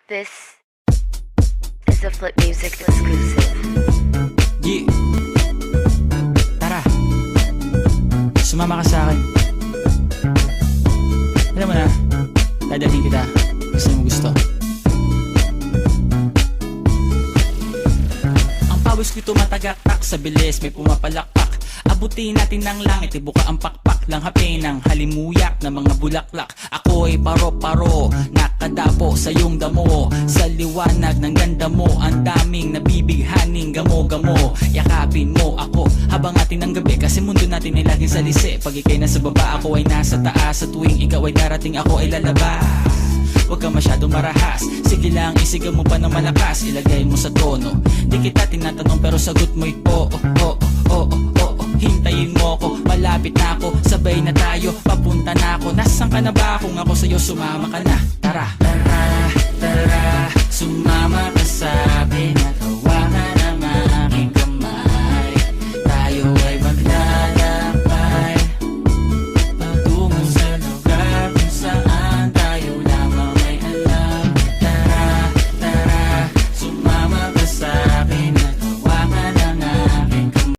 This is a Flip Music exclusive. Yeah. Tara, sumama ka sa akin. Alam mo na, dadalhin kita kasi mo gusto. Ang pawis ko'y tumatagaktak sa bilis, may pumapalakpak. Abutin natin ng langit, ibuka ang pakpak lang hape ng halimuyak na mga bulaklak. Ako'y paro-paro, nakadapo sa iyong damo. Sa liwanag ng ganda mo, ang daming nabibighaning gamo-gamo. Yakapin mo ako habang atin ng gabi, kasi mundo natin ay laging salisi. Pag ikay nasa baba, ako ay nasa taas. Sa tuwing ikaw ay darating, ako ay lalabas. Huwag ka masyadong marahas, sige lang isigaw mo pa ng malakas. Ilagay mo sa tono, di kita tinatanong pero sagot mo'y oo, oo, oo, oo. Hintayin mo ko, malapit na ako, sabay na tayo, papunta na ako. Nasaan ka na ba? Kung ako sa'yo sumama ka na, tara.